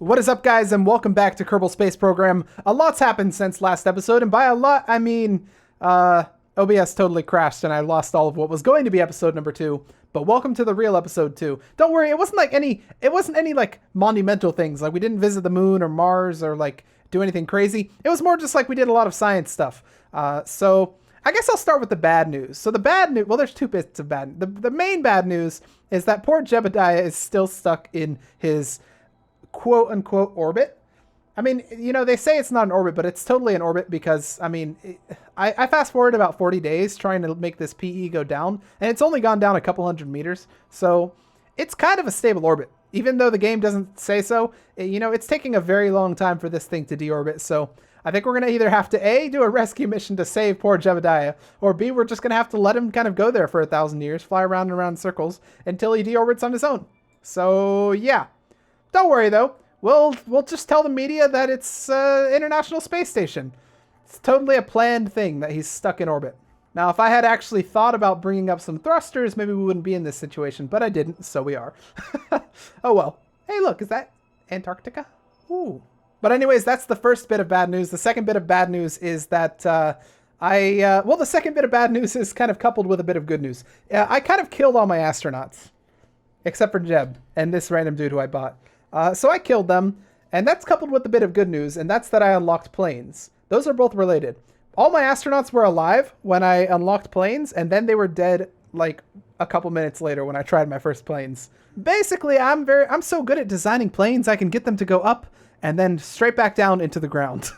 What is up, guys, and welcome back to Kerbal Space Program. A lot's happened since last episode, and by a lot, I mean, OBS totally crashed and I lost all of what was going to be episode number 2. But welcome to the real episode 2. Don't worry, it wasn't any like monumental things. Like we didn't visit the moon or Mars or like do anything crazy. It was more just like we did a lot of science stuff. So I guess I'll start with the bad news. So the bad news, well, there's two bits of bad. The main bad news is that poor Jebediah is still stuck in his quote unquote orbit. I mean, you know, they say it's not an orbit, but it's totally an orbit because, I mean, I fast forward about 40 days trying to make this PE go down, and it's only gone down a couple hundred meters. So it's kind of a stable orbit, even though the game doesn't say so. You know, it's taking a very long time for this thing to deorbit. So I think we're going to either have to A, do a rescue mission to save poor Jebediah, or B, we're just going to have to let him kind of go there for 1,000 years, fly around and around in circles until he deorbits on his own. So yeah, don't worry though. We'll just tell the media that it's International Space Station. It's totally a planned thing that he's stuck in orbit. Now, if I had actually thought about bringing up some thrusters, maybe we wouldn't be in this situation, but I didn't, so we are. Oh well. Hey, look, is that Antarctica? Ooh. But anyways, that's the first bit of bad news. The second bit of bad news is that well, the second bit of bad news is kind of coupled with a bit of good news. I kind of killed all my astronauts, except for Jeb and this random dude who I bought. So I killed them, and that's coupled with a bit of good news, and that's that I unlocked planes. Those are both related. All my astronauts were alive when I unlocked planes, and then they were dead like a couple minutes later when I tried my first planes. Basically, I'm so good at designing planes, I can get them to go up and then straight back down into the ground.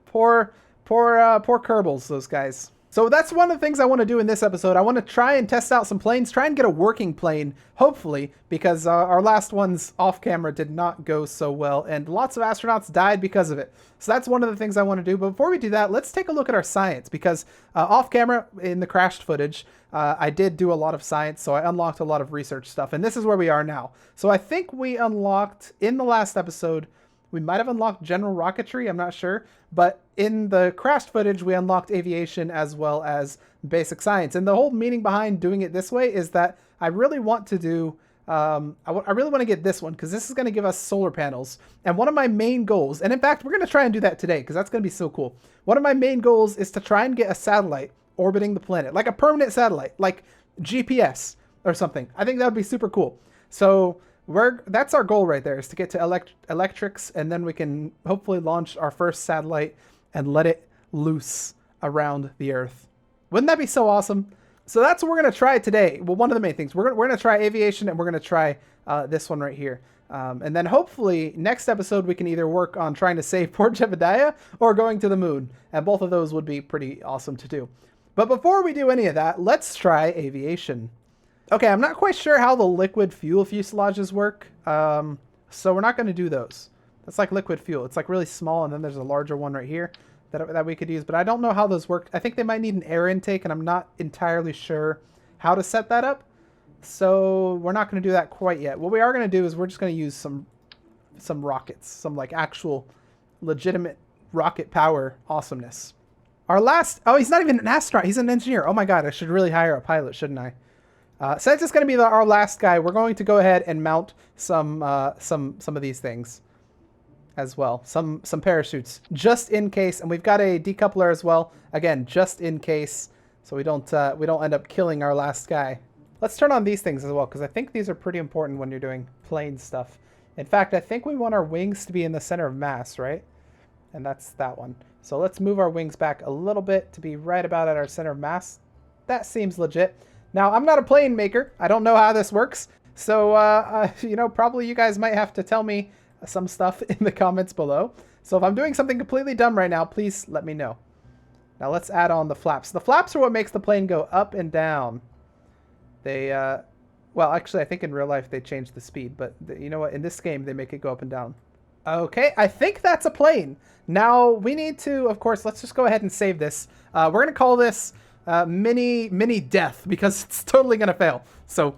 Poor Kerbals, those guys. So that's one of the things I want to do in this episode. I want to try and test out some planes, try and get a working plane, hopefully, because our last ones off camera did not go so well, and lots of astronauts died because of it. So that's one of the things I want to do. But before we do that, let's take a look at our science, because off camera in the crashed footage, I did do a lot of science, so I unlocked a lot of research stuff, and this is where we are now. So I think we unlocked, in the last episode, we might have unlocked general rocketry, I'm not sure. But in the crashed footage, we unlocked aviation as well as basic science. And the whole meaning behind doing it this way is that I really want to do, I really want to get this one because this is going to give us solar panels. And one of my main goals, and in fact, we're going to try and do that today because that's going to be so cool. One of my main goals is to try and get a satellite orbiting the planet, like a permanent satellite, like GPS or something. I think that would be super cool. So that's our goal right there, is to get to electrics, and then we can hopefully launch our first satellite and let it loose around the Earth. Wouldn't that be so awesome? So that's what we're going to try today. Well, one of the main things. We're going to try aviation, and we're going to try this one right here. And then hopefully next episode we can either work on trying to save poor Jebediah or going to the moon. And both of those would be pretty awesome to do. But before we do any of that, let's try aviation. Okay, I'm not quite sure how the liquid fuel fuselages work, so we're not going to do those. That's like liquid fuel. It's like really small, and then there's a larger one right here that we could use, but I don't know how those work. I think they might need an air intake, and I'm not entirely sure how to set that up, so we're not going to do that quite yet. What we are going to do is we're just going to use some rockets, some like actual legitimate rocket power awesomeness. Our last, oh, he's not even an astronaut, he's an engineer. Oh my god, I should really hire a pilot, shouldn't I? Since it's going to be our last guy, we're going to go ahead and mount some of these things as well. Some parachutes, just in case. And we've got a decoupler as well. Again, just in case, so we don't end up killing our last guy. Let's turn on these things as well, because I think these are pretty important when you're doing plane stuff. In fact, I think we want our wings to be in the center of mass, right? And that's that one. So let's move our wings back a little bit to be right about at our center of mass. That seems legit. Now, I'm not a plane maker. I don't know how this works. So, you know, probably you guys might have to tell me some stuff in the comments below. So if I'm doing something completely dumb right now, please let me know. Now let's add on the flaps. The flaps are what makes the plane go up and down. They, well, actually, I think in real life they change the speed. But you know what? In this game, they make it go up and down. Okay, I think that's a plane. Now, we need to, of course, let's just go ahead and save this. We're going to call this mini death, because it's totally gonna fail. So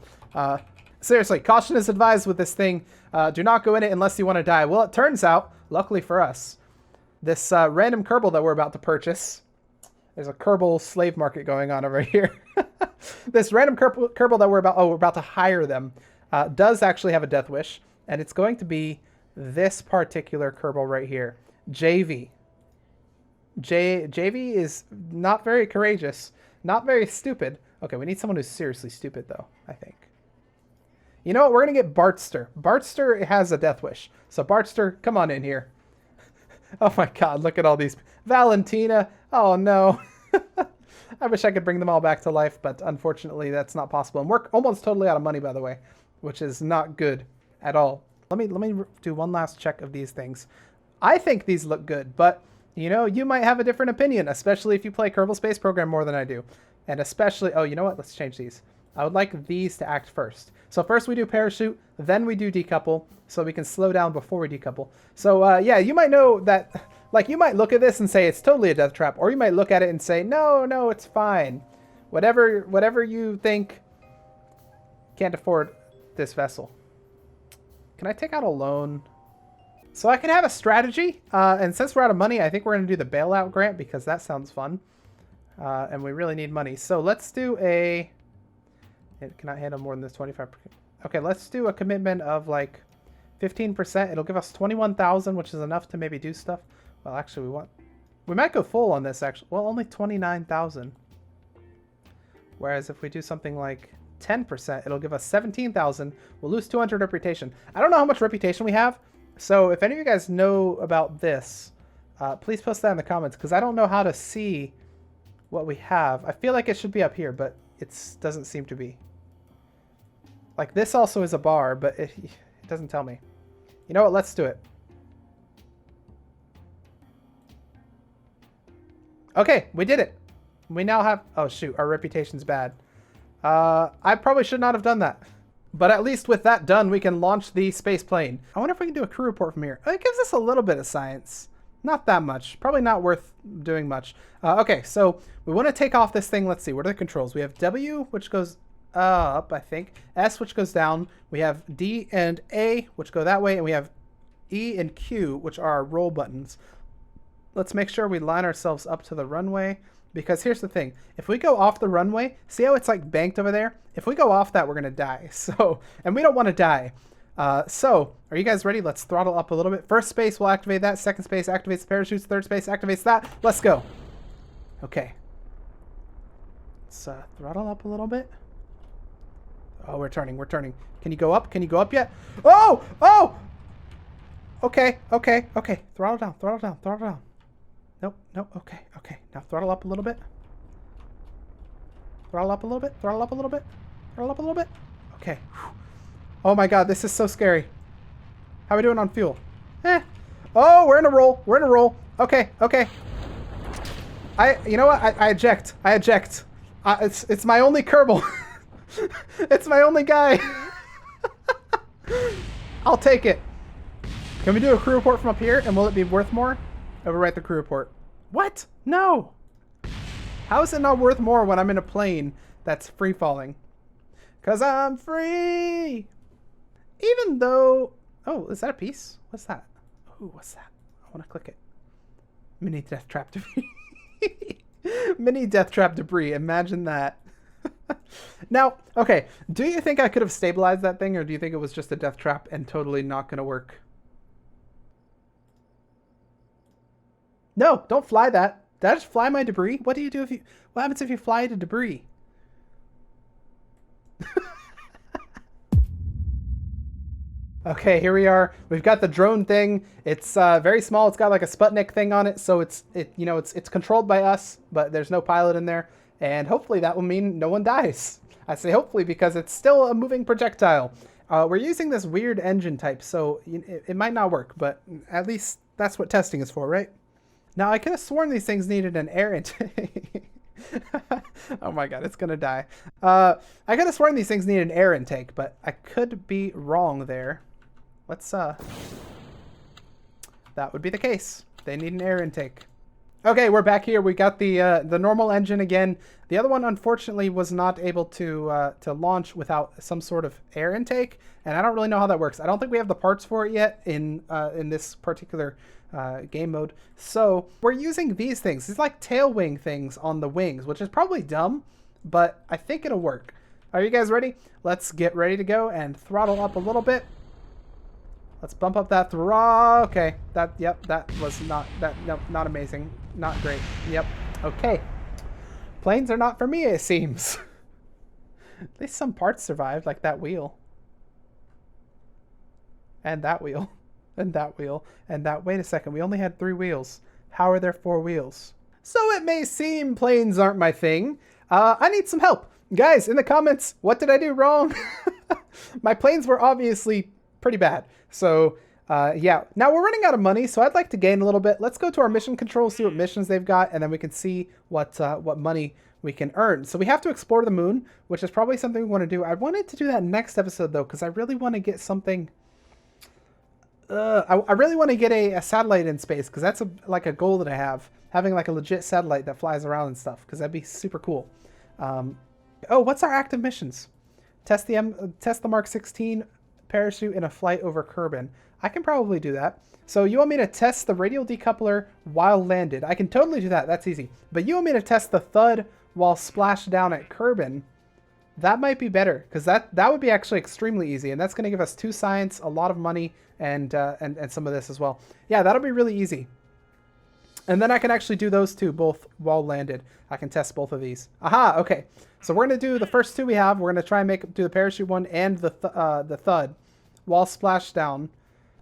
seriously, caution is advised with this thing. Do not go in it unless you want to die. Well, it turns out, luckily for us, this random Kerbal that we're about to purchase, there's a Kerbal slave market going on over here. This random Kerbal that we're about to hire them does actually have a death wish, and it's going to be this particular Kerbal right here. JV. JV is not very courageous, not very stupid. Okay, we need someone who's seriously stupid, though, I think. You know what? We're going to get Bartster. Bartster has a death wish. So, Bartster, come on in here. Oh, my God. Look at all these. Valentina. Oh, no. I wish I could bring them all back to life, but unfortunately, that's not possible. And we're almost totally out of money, by the way, which is not good at all. Let me do one last check of these things. I think these look good, but, you know, you might have a different opinion, especially if you play Kerbal Space Program more than I do. And especially, oh, you know what? Let's change these. I would like these to act first. So first we do parachute, then we do decouple, so we can slow down before we decouple. So yeah, you might know that, like, you might look at this and say it's totally a death trap, or you might look at it and say, no, no, it's fine. Whatever you think. Can't afford this vessel. Can I take out a loan? So I can have a strategy, and since we're out of money, I think we're going to do the bailout grant because that sounds fun. And we really need money. So let's do a... It cannot handle more than this 25%. Okay, let's do a commitment of like 15%. It'll give us 21,000, which is enough to maybe do stuff. Well, actually, we might go full on this, actually. Well, only 29,000. Whereas if we do something like 10%, it'll give us 17,000. We'll lose 200 reputation. I don't know how much reputation we have. So if any of you guys know about this, please post that in the comments, because I don't know how to see what we have. I feel like it should be up here, but it doesn't seem to be. Like, this also is a bar, but it doesn't tell me. You know what? Let's do it. Okay, we did it. We now have... Oh, shoot. Our reputation's bad. I probably should not have done that. But at least with that done, we can launch the space plane. I wonder if we can do a crew report from here. It gives us a little bit of science. Not that much. Probably not worth doing much. Okay, so we want to take off this thing. Let's see. What are the controls? We have W, which goes up, I think. S, which goes down. We have D and A, which go that way. And we have E and Q, which are our roll buttons. Let's make sure we line ourselves up to the runway. Because here's the thing. If we go off the runway, see how it's like banked over there? If we go off that, we're going to die. So, and we don't want to die. So, are you guys ready? Let's throttle up a little bit. First space will activate that. Second space activates the parachutes. Third space activates that. Let's go. Okay. Let's throttle up a little bit. Oh, we're turning. We're turning. Can you go up? Can you go up yet? Oh! Oh! Okay. Okay. Okay. Throttle down. Throttle down. Throttle down. Nope. Nope. Okay. Okay. Now throttle up a little bit. Throttle up a little bit. Throttle up a little bit. Throttle up a little bit. Okay. Oh my God. This is so scary. How are we doing on fuel? Oh, we're in a roll. We're in a roll. Okay. Okay. You know what? I eject. I eject. It's my only Kerbal. It's my only guy. I'll take it. Can we do a crew report from up here? And will it be worth more? Overwrite the crew report. What? No. How is it not worth more when I'm in a plane that's free falling? Because I'm free. Even though... Oh, is that a piece? What's that? Oh, what's that? I want to click it. Mini death trap debris. Mini death trap debris. Imagine that. Now, okay. Do you think I could have stabilized that thing, or do you think it was just a death trap and totally not going to work? No, don't fly that. Did I just fly my debris? What do you do if you... What happens if you fly to debris? Okay, here we are. We've got the drone thing. It's very small. It's got like a Sputnik thing on it, so it's controlled by us, but there's no pilot in there. And hopefully that will mean no one dies. I say hopefully because it's still a moving projectile. We're using this weird engine type, so it might not work, but at least that's what testing is for, right? Now, I could have sworn these things needed an air intake. Oh my God, it's gonna die. I could have sworn these things needed an air intake, but I could be wrong there. Let's, that would be the case. They need an air intake. Okay, we're back here. We got the normal engine again. The other one, unfortunately, was not able to launch without some sort of air intake, and I don't really know how that works. I don't think we have the parts for it yet in this particular game mode. So we're using these things. These like tail wing things on the wings, which is probably dumb, but I think it'll work. Are you guys ready? Let's get ready to go and throttle up a little bit. Let's bump up that throttle. Okay, yep, that was not, nope, not amazing. Not great. Yep, okay. Planes are not for me, it seems. At least some parts survived, like that wheel. And that wheel. And that wheel. And that, wait a second, we only had 3 wheels. How are there 4 wheels? So it may seem planes aren't my thing. I need some help. Guys, in the comments, what did I do wrong? My planes were obviously pretty bad. So, yeah. Now we're running out of money, so I'd like to gain a little bit. Let's go to our mission control, see what missions they've got, and then we can see what money we can earn. So we have to explore the moon, which is probably something we want to do. I wanted to do that next episode, though, because I really want to get something... I really want to get a satellite in space, because that's like a goal that I have. Having like a legit satellite that flies around and stuff, because that'd be super cool. Oh, what's our active missions? Test the Mark 16 parachute in a flight over Kerbin. I can probably do that. So you want me to test the radial decoupler while landed. I can totally do that. That's easy. But you want me to test the thud while splashed down at Kerbin. That might be better, because that would be actually extremely easy, and that's going to give us 2 science, a lot of money, and some of this as well. Yeah, that'll be really easy. And then I can actually do those 2 both while landed. I can test both of these. Aha, okay. So we're going to do the first 2 we have. We're going to try and do the parachute one and the thud while splashed down.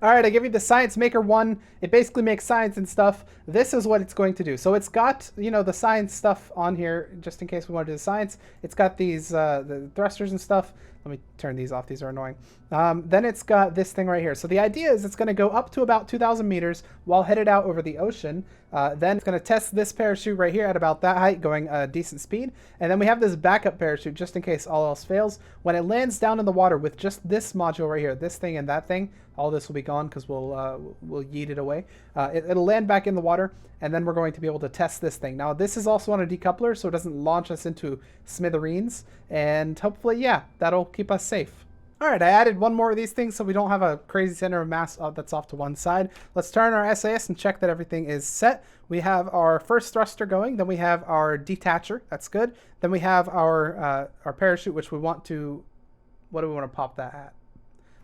All right, I give you the Science Maker 1. It basically makes science and stuff. This is what it's going to do. So it's got, you know, the science stuff on here, just in case we want to do the science. It's got these the thrusters and stuff. Let me turn these off. These are annoying. Then it's got this thing right here. So the idea is it's going to go up to about 2,000 meters while headed out over the ocean. Then it's going to test this parachute right here at about that height, going a decent speed. And then we have this backup parachute just in case all else fails. When it lands down in the water with just this module right here, this thing and that thing, all this will be gone because we'll yeet it away. It'll land back in the water, and then we're going to be able to test this thing. Now, this is also on a decoupler, so it doesn't launch us into smithereens. And hopefully, yeah, that'll keep us safe. All right, I added one more of these things so we don't have a crazy center of mass that's off to one side. Let's turn our SAS and check that everything is set. We have our first thruster going, then we have our detacher, that's good. Then we have our parachute, which we want to, what do we want to pop that at?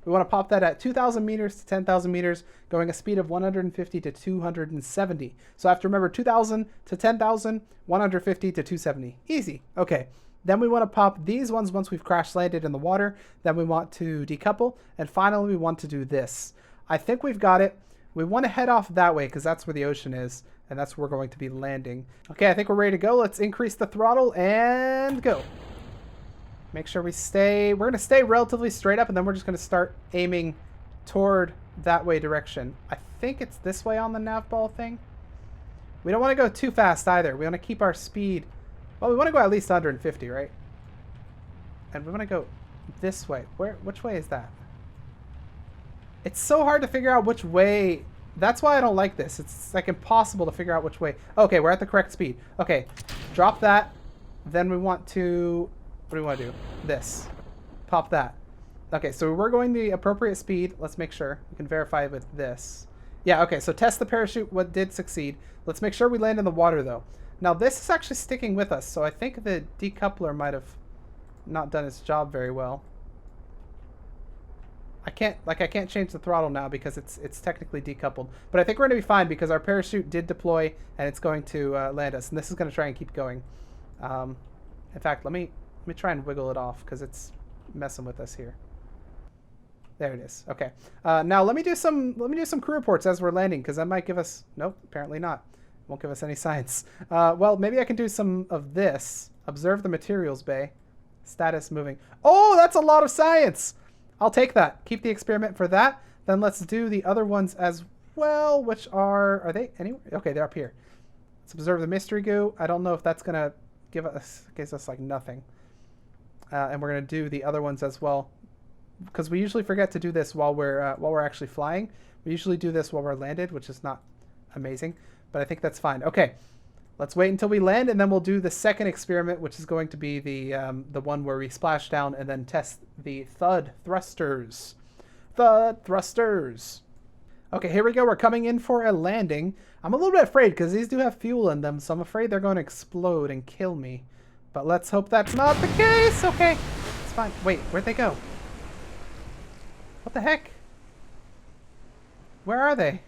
We want to pop that at 2,000 meters to 10,000 meters, going a speed of 150 to 270. So I have to remember 2,000 to 10,000, 150 to 270. Easy. Okay. Then we want to pop these ones once we've crash landed in the water. Then we want to decouple. And finally, we want to do this. I think we've got it. We want to head off that way because that's where the ocean is. And that's where we're going to be landing. Okay, I think we're ready to go. Let's increase the throttle and go. Make sure we're going to stay relatively straight up, and then we're just going to start aiming toward that way direction. I think it's this way on the nav ball thing. We don't want to go too fast either. We want to keep our speed. Well, we want to go at least 150, right? And we want to go this way. Which way is that? It's so hard to figure out which way. That's why I don't like this. It's like impossible to figure out which way. Okay, we're at the correct speed. Okay, drop that. Then we want to... What do we want to do? This. Pop that. Okay, so we're going the appropriate speed. Let's make sure. We can verify with this. Yeah, okay, so test the parachute. What did succeed? Let's make sure we land in the water, though. Now, this is actually sticking with us, so I think the decoupler might have not done its job very well. I can't change the throttle now because it's technically decoupled. But I think we're going to be fine because our parachute did deploy, and it's going to land us. And this is going to try and keep going. In fact, let me try and wiggle it off because it's messing with us here. There it is. Okay. Now let me do some crew reports as we're landing because that might give us. Nope, apparently not. Won't give us any science. Well, maybe I can do some of this. Observe the materials bay. Status moving. Oh, that's a lot of science. I'll take that. Keep the experiment for that. Then let's do the other ones as well, which are they anywhere? Okay, they're up here. Let's observe the mystery goo. I don't know if that's gonna gives us like nothing. And we're going to do the other ones as well because we usually forget to do this while we're actually flying. We usually do this while we're landed, which is not amazing, but I think that's fine. Okay, let's wait until we land, and then we'll do the second experiment, which is going to be the one where we splash down and then test the thud thrusters. Thud thrusters. Okay, here we go. We're coming in for a landing. I'm a little bit afraid because these do have fuel in them, so I'm afraid they're going to explode and kill me. But let's hope that's not the case. Okay, it's fine. Wait, where'd they go? What the heck? Where are they?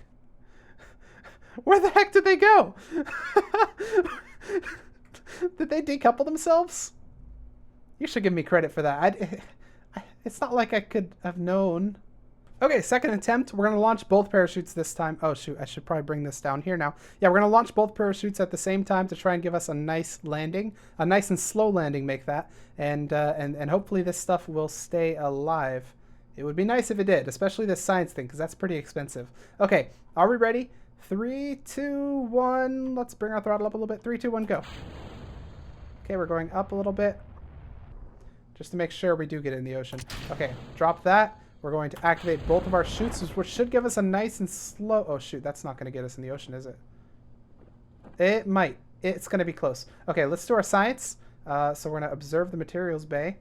Where the heck did they go? Did they decouple themselves? You should give me credit for that. It's not like I could have known. Okay, second attempt. We're going to launch both parachutes this time. Oh, shoot. I should probably bring this down here now. Yeah, we're going to launch both parachutes at the same time to try and give us a nice landing. A nice and slow landing, make that. And hopefully this stuff will stay alive. It would be nice if it did, especially this science thing, because that's pretty expensive. Okay, are we ready? 3, 2, 1. Let's bring our throttle up a little bit. 3, 2, 1, go. Okay, we're going up a little bit. Just to make sure we do get in the ocean. Okay, drop that. We're going to activate both of our chutes, which should give us a nice and slow... Oh, shoot. That's not going to get us in the ocean, is it? It might. It's going to be close. Okay, let's do our science. So we're going to observe the materials bay.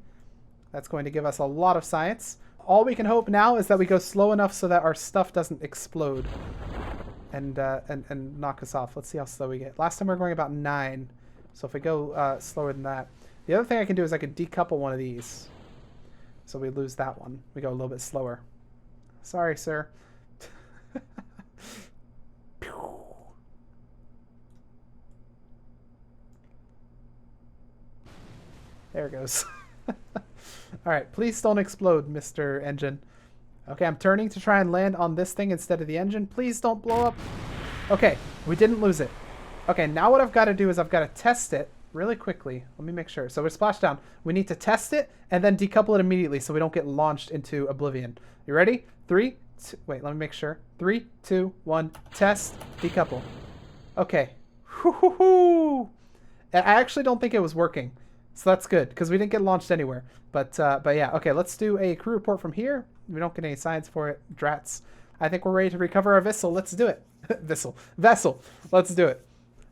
That's going to give us a lot of science. All we can hope now is that we go slow enough so that our stuff doesn't explode and knock us off. Let's see how slow we get. Last time we were going about 9. So if we go slower than that... The other thing I can do is I could decouple one of these. So we lose that one. We go a little bit slower. Sorry, sir. There it goes. Alright, please don't explode, Mr. Engine. Okay, I'm turning to try and land on this thing instead of the engine. Please don't blow up. Okay, we didn't lose it. Okay, now what I've got to do is I've got to test it really quickly. Let me make sure. So we're splashed down. We need to test it and then decouple it immediately so we don't get launched into oblivion. You ready? 3, 2, wait, let me make sure. 3, 2, 1, test, decouple. Okay. Whoo-hoo-hoo! I actually don't think it was working. So that's good because we didn't get launched anywhere. But yeah, okay, let's do a crew report from here. We don't get any science for it. Drats. I think we're ready to recover our vessel. Let's do it. Vessel. Let's do it.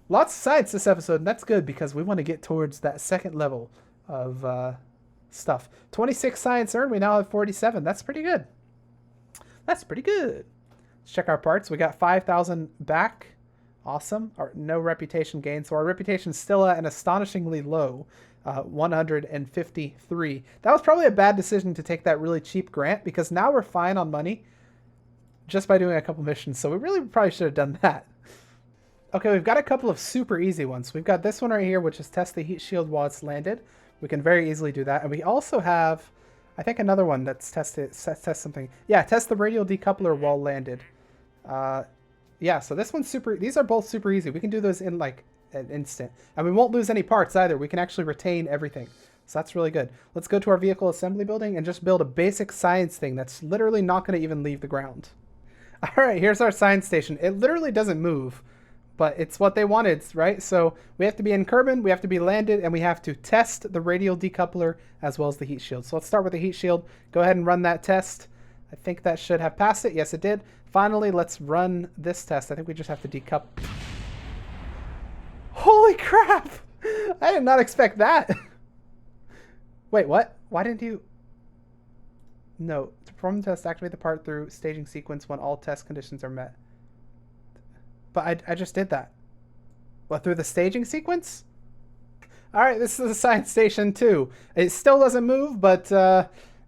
Lots of science this episode, and that's good because we want to get towards that second level of stuff. 26 science earned. We now have 47. That's pretty good. That's pretty good. Let's check our parts. We got 5,000 back. Awesome. No reputation gain. So our reputation is still at an astonishingly low 153. That was probably a bad decision to take that really cheap grant because now we're fine on money just by doing a couple missions. So we really probably should have done that. Okay, we've got a couple of super easy ones. We've got this one right here, which is test the heat shield while it's landed. We can very easily do that. And we also have, I think, another one that's test something. Yeah, test the radial decoupler while landed. Yeah, so this one's super, these are both super easy. We can do those in like an instant. And we won't lose any parts either. We can actually retain everything. So that's really good. Let's go to our vehicle assembly building and just build a basic science thing that's literally not going to even leave the ground. All right, here's our science station. It literally doesn't move. But it's what they wanted, right? So we have to be in Kerbin, we have to be landed, and we have to test the radial decoupler as well as the heat shield. So let's start with the heat shield. Go ahead and run that test. I think that should have passed it. Yes, it did. Finally, let's run this test. I think we just have to decouple. Holy crap! I did not expect that. Wait, what? Why didn't you... No. To perform the test, activate the part through staging sequence when all test conditions are met. But I just did that. What, through the staging sequence? Alright, this is the science station too. It still doesn't move, but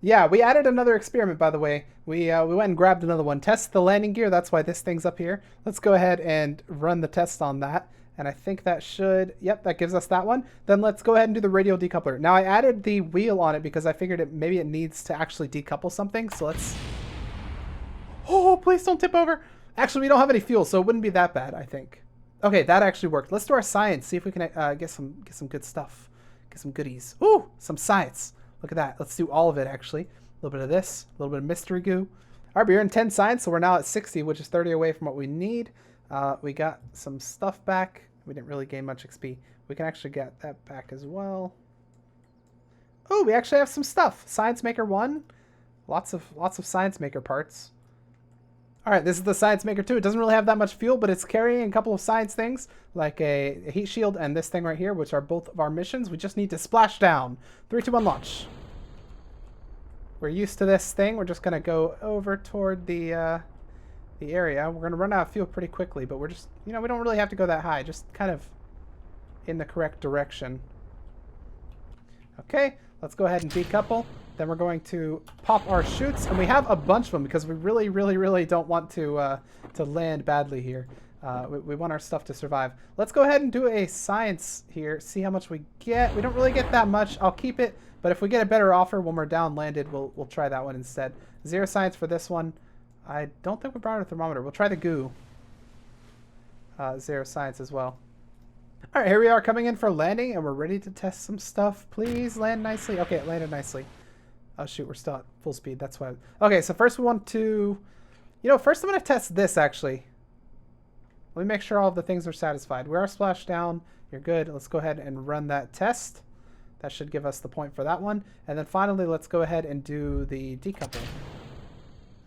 yeah, we added another experiment, by the way. We went and grabbed another one. Test the landing gear, that's why this thing's up here. Let's go ahead and run the test on that. And I think that should, yep, that gives us that one. Then let's go ahead and do the radial decoupler. Now I added the wheel on it because I figured maybe it needs to actually decouple something. So let's, oh, please don't tip over. Actually, we don't have any fuel, so it wouldn't be that bad, I think. Okay, that actually worked. Let's do our science, see if we can get some good stuff. Get some goodies. Ooh, some science. Look at that. Let's do all of it, actually. A little bit of this, a little bit of mystery goo. All right, we're in 10 science, so we're now at 60, which is 30 away from what we need. We got some stuff back. We didn't really gain much XP. We can actually get that back as well. Oh, we actually have some stuff. Science Maker 1. Lots of Science Maker parts. All right, this is the Science Maker 2. It doesn't really have that much fuel, but it's carrying a couple of science things, like a heat shield and this thing right here, which are both of our missions. We just need to splash down. 3, 2, 1, launch. We're used to this thing. We're just going to go over toward the area. We're going to run out of fuel pretty quickly, but we're just, you know, we don't really have to go that high. Just kind of in the correct direction. Okay, let's go ahead and decouple. Then we're going to pop our chutes, and we have a bunch of them because we really, really, really don't want to land badly here. We want our stuff to survive. Let's go ahead and do a science here, see how much we get. We don't really get that much. I'll keep it, but if we get a better offer when we're down landed, we'll try that one instead. 0 science for this one. I don't think we brought a thermometer. We'll try the goo. 0 science as well. All right, here we are coming in for landing, and we're ready to test some stuff. Please land nicely. Okay, it landed nicely. Oh, shoot, we're still at full speed. That's why. Okay, so first we want to... first I'm going to test this, actually. Let me make sure all of the things are satisfied. We are splashed down. You're good. Let's go ahead and run that test. That should give us the point for that one. And then finally, let's go ahead and do the decoupling.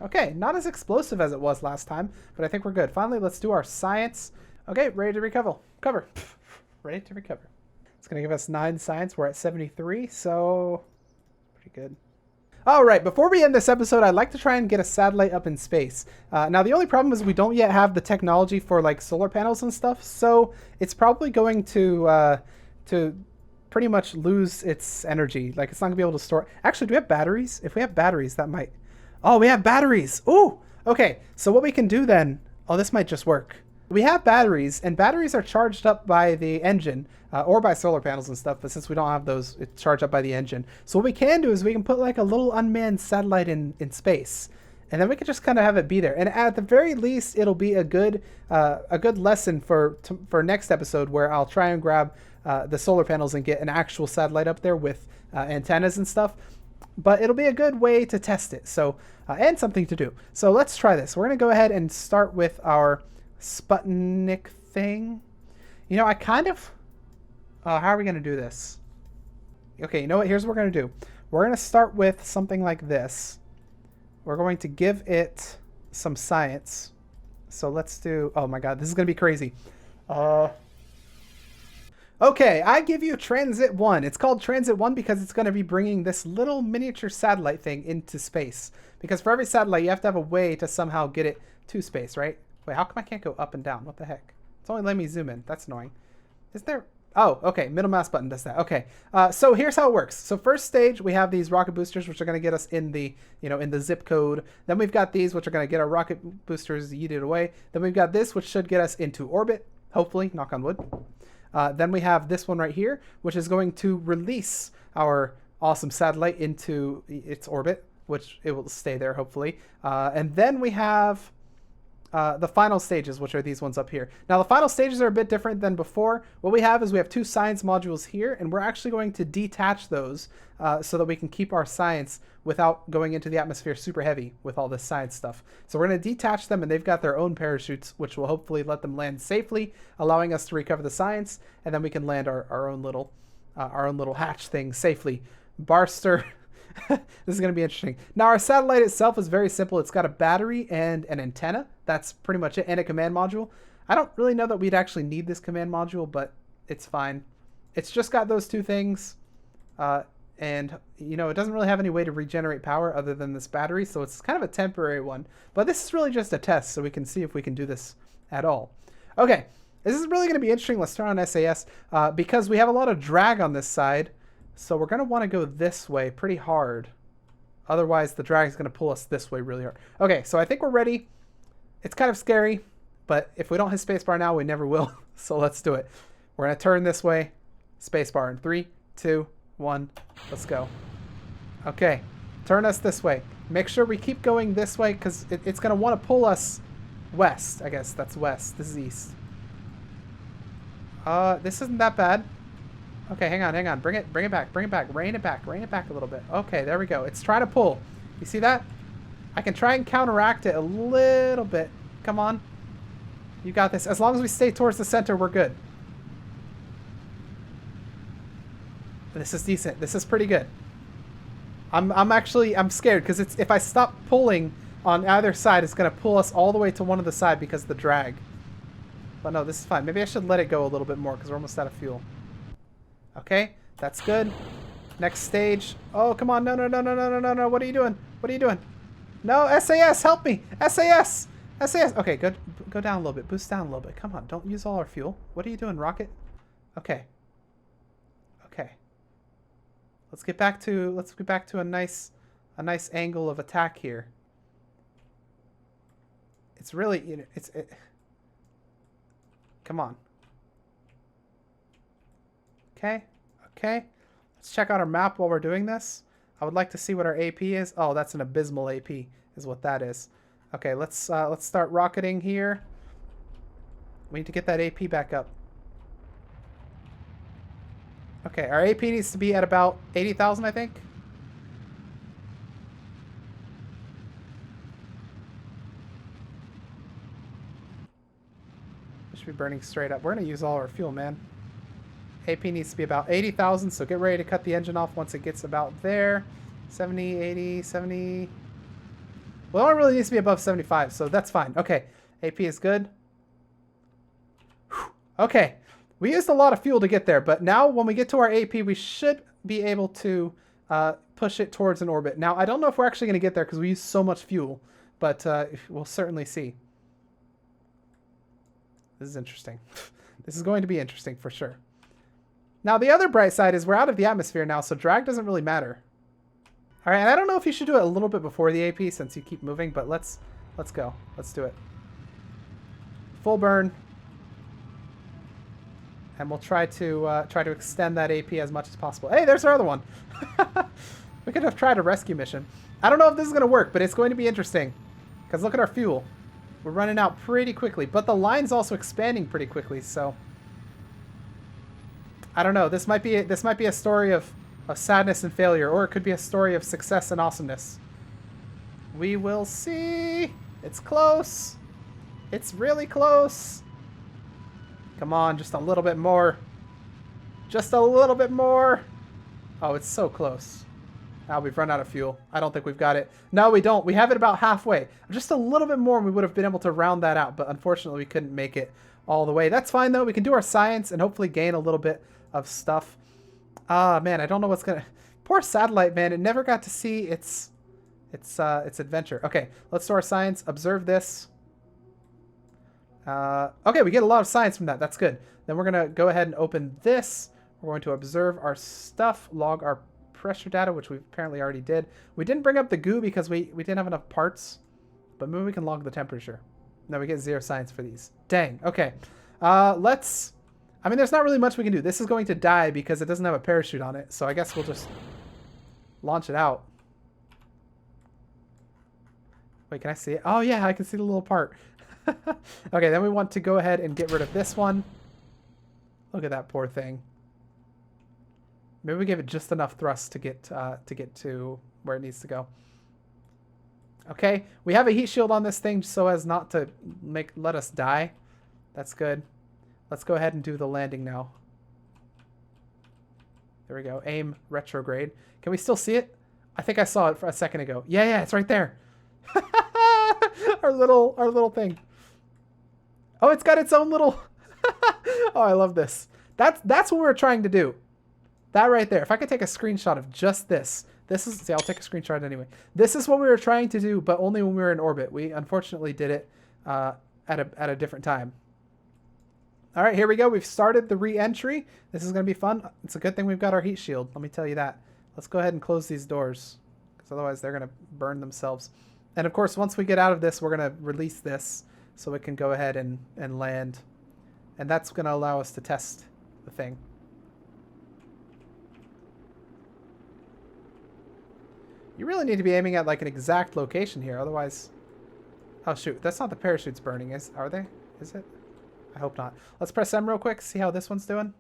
Okay, not as explosive as it was last time, but I think we're good. Finally, let's do our science. Okay, ready to recover. Ready to recover. It's going to give us 9 science. We're at 73, so pretty good. All right, before we end this episode, I'd like to try and get a satellite up in space. Now, the only problem is we don't yet have the technology for like solar panels and stuff, so it's probably going to pretty much lose its energy. Like, it's not going to be able to store... Actually, do we have batteries? If we have batteries, that might... Oh, we have batteries! Ooh! Okay, so what we can do then... Oh, this might just work. We have batteries, and batteries are charged up by the engine, or by solar panels and stuff, but since we don't have those, it's charged up by the engine. So what we can do is we can put like a little unmanned satellite in space, and then we can just kind of have it be there. And at the very least, it'll be a good lesson for next episode, where I'll try and grab the solar panels and get an actual satellite up there with antennas and stuff. But it'll be a good way to test it, so and something to do. So let's try this. We're going to go ahead and start with our Sputnik thing. I kind of... how are we going to do this? Okay, you know what? Here's what we're going to do. We're going to start with something like this. We're going to give it some science. So let's do... Oh my god, this is going to be crazy. Okay, I give you Transit 1. It's called Transit 1 because it's going to be bringing this little miniature satellite thing into space. Because for every satellite, you have to have a way to somehow get it to space, right? Wait, how come I can't go up and down? What the heck? It's only letting me zoom in. That's annoying. Is there... Oh, okay. Middle mouse button does that. Okay. So here's how it works. So first stage, we have these rocket boosters, which are going to get us in the, in the zip code. Then we've got these, which are going to get our rocket boosters yeeted away. Then we've got this, which should get us into orbit. Hopefully, knock on wood. Then we have this one right here, which is going to release our awesome satellite into its orbit, which it will stay there, hopefully. And then we have... the final stages, which are these ones up here. Now, the final stages are a bit different than before. What we have is we have 2 science modules here, and we're actually going to detach those so that we can keep our science without going into the atmosphere super heavy with all this science stuff. So we're going to detach them, and they've got their own parachutes, which will hopefully let them land safely, allowing us to recover the science, and then we can land our own little hatch thing safely. Barster... This is going to be interesting. Now, our satellite itself is very simple. It's got a battery and an antenna. That's pretty much it, and a command module. I don't really know that we'd actually need this command module, but it's fine. It's just got those 2 things, and, it doesn't really have any way to regenerate power other than this battery, so it's kind of a temporary one. But this is really just a test, so we can see if we can do this at all. Okay, this is really going to be interesting. Let's turn on SAS, because we have a lot of drag on this side. So we're going to want to go this way pretty hard. Otherwise, the drag is going to pull us this way really hard. Okay, so I think we're ready. It's kind of scary, but if we don't hit spacebar now, we never will. So let's do it. We're going to turn this way. Spacebar in 3, 2, 1. Let's go. Okay, turn us this way. Make sure we keep going this way because it's going to want to pull us west. I guess that's west. This is east. This isn't that bad. Okay, hang on. Bring it back. Rein it back a little bit. Okay, there we go. It's trying to pull. You see that? I can try and counteract it a little bit. Come on. You got this. As long as we stay towards the center, we're good. This is decent. This is pretty good. I'm scared because if I stop pulling on either side, it's going to pull us all the way to one of the side because of the drag. But no, this is fine. Maybe I should let it go a little bit more because we're almost out of fuel. Okay, that's good. Next stage. Oh, come on. No. What are you doing? No, SAS, help me. SAS. Okay, good. Go down a little bit. Boost down a little bit. Come on. Don't use all our fuel. What are you doing, rocket? Okay. Let's get back to a nice angle of attack here. It's really, you know, come on. Okay. Okay. Let's check out our map while we're doing this. I would like to see what our AP is. Oh, that's an abysmal AP is what that is. Okay, let's start rocketing here. We need to get that AP back up. Okay, our AP needs to be at about 80,000, I think. It should be burning straight up. We're going to use all our fuel, man. AP needs to be about 80,000, so get ready to cut the engine off once it gets about there. 70, 80, 70. Well, it really needs to be above 75, so that's fine. Okay, AP is good. Whew. Okay, we used a lot of fuel to get there, but now when we get to our AP, we should be able to push it towards an orbit. Now, I don't know if we're actually going to get there because we use so much fuel, but we'll certainly see. This is interesting. This is going to be interesting for sure. Now, the other bright side is we're out of the atmosphere now, so drag doesn't really matter. All right, and I don't know if you should do it a little bit before the AP since you keep moving, but let's go. Let's do it. Full burn. And we'll try to extend that AP as much as possible. Hey, there's our other one. We could have tried a rescue mission. I don't know if this is going to work, but it's going to be interesting. Because look at our fuel. We're running out pretty quickly, but the line's also expanding pretty quickly, so I don't know. This might be a story of sadness and failure, or it could be a story of success and awesomeness. We will see. It's close. It's really close. Come on, just a little bit more. Just a little bit more. Oh, it's so close. Now we've run out of fuel. I don't think we've got it. No, we don't. We have it about halfway. Just a little bit more and we would have been able to round that out, but unfortunately we couldn't make it all the way. That's fine though. We can do our science and hopefully gain a little bit of stuff. Ah, man, I don't know what's gonna... Poor satellite, man. It never got to see its adventure. Okay, let's do our science. Observe this. Okay, we get a lot of science from that. That's good. Then we're gonna go ahead and open this. We're going to observe our stuff, log our pressure data, which we apparently already did. We didn't bring up the goo because we didn't have enough parts, but maybe we can log the temperature. No, we get 0 science for these. Dang. Okay. Let's... I mean, there's not really much we can do. This is going to die because it doesn't have a parachute on it, so I guess we'll just launch it out. Wait, can I see it? Oh, yeah, I can see the little part. Okay, then we want to go ahead and get rid of this one. Look at that poor thing. Maybe we give it just enough thrust to get to where it needs to go. Okay, we have a heat shield on this thing so as not to let us die. That's good. Let's go ahead and do the landing now. There we go. Aim retrograde. Can we still see it? I think I saw it for a second ago. Yeah, it's right there. our little thing. Oh, it's got its own little... Oh, I love this. That's what we're trying to do. That right there. If I could take a screenshot of just this. See, I'll take a screenshot anyway. This is what we were trying to do, but only when we were in orbit. We unfortunately did it at a different time. All right, here we go. We've started the re-entry. This is going to be fun. It's a good thing we've got our heat shield. Let me tell you that. Let's go ahead and close these doors, because otherwise they're going to burn themselves. And of course, once we get out of this, we're going to release this so it can go ahead and land. And that's going to allow us to test the thing. You really need to be aiming at like an exact location here, otherwise... Oh shoot, that's not the parachutes burning, are they? Is it? I hope not. Let's press M real quick, see how this one's doing.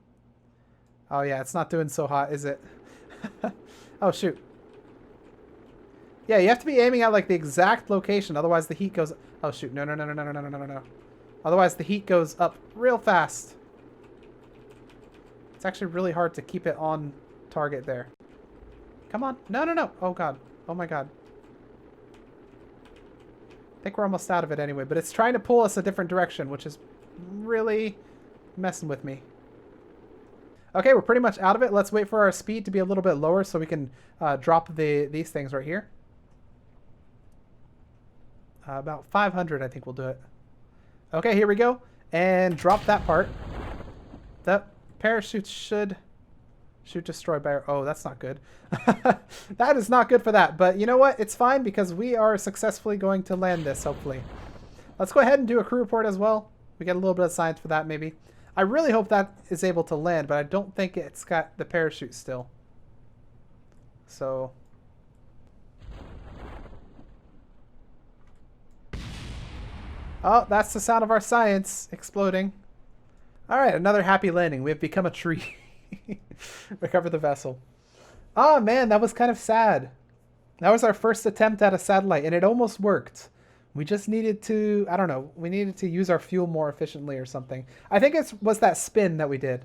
Oh yeah, it's not doing so hot, is it? Oh shoot. Yeah, you have to be aiming at like the exact location, otherwise the heat goes... Oh shoot, no. Otherwise the heat goes up real fast. It's actually really hard to keep it on target there. Come on. No. Oh god. Oh my god. I think we're almost out of it anyway, but it's trying to pull us a different direction, which is really messing with me. Okay, we're pretty much out of it. Let's wait for our speed to be a little bit lower so we can drop these things right here. About 500, I think we'll do it. Okay, here we go. And drop that part. The parachutes should Shoot, destroy by... Oh, that's not good. That is not good for that. But you know what? It's fine because we are successfully going to land this, hopefully. Let's go ahead and do a crew report as well. We get a little bit of science for that, maybe. I really hope that is able to land, but I don't think it's got the parachute still. So... Oh, that's the sound of our science exploding. Alright, another happy landing. We have become a tree. Recover the vessel. Oh man, that was kind of sad. That was our first attempt at a satellite, and it almost worked. We just needed to, I don't know, we needed to use our fuel more efficiently or something. I think it was that spin that we did.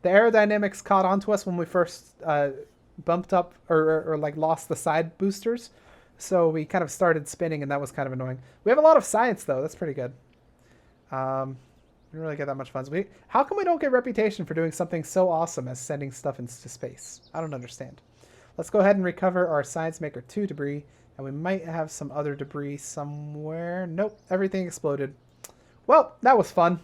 The aerodynamics caught onto us when we first bumped up or like lost the side boosters. So we kind of started spinning, and that was kind of annoying. We have a lot of science, though. That's pretty good. We didn't really get that much fun. How come we don't get reputation for doing something so awesome as sending stuff into space? I don't understand. Let's go ahead and recover our Science Maker 2 debris. And we might have some other debris somewhere. Nope, everything exploded. Well, that was fun.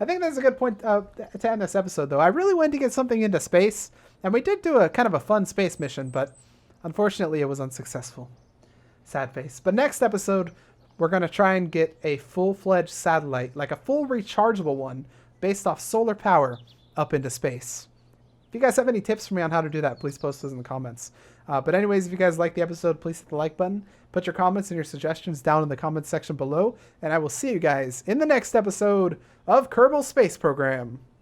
I think that's a good point to end this episode, though. I really wanted to get something into space. And we did do a kind of a fun space mission, but unfortunately it was unsuccessful. Sad face. But next episode, we're going to try and get a full-fledged satellite, like a full rechargeable one, based off solar power, up into space. If you guys have any tips for me on how to do that, please post those in the comments. But anyways, if you guys like the episode, please hit the like button. Put your comments and your suggestions down in the comments section below. And I will see you guys in the next episode of Kerbal Space Program.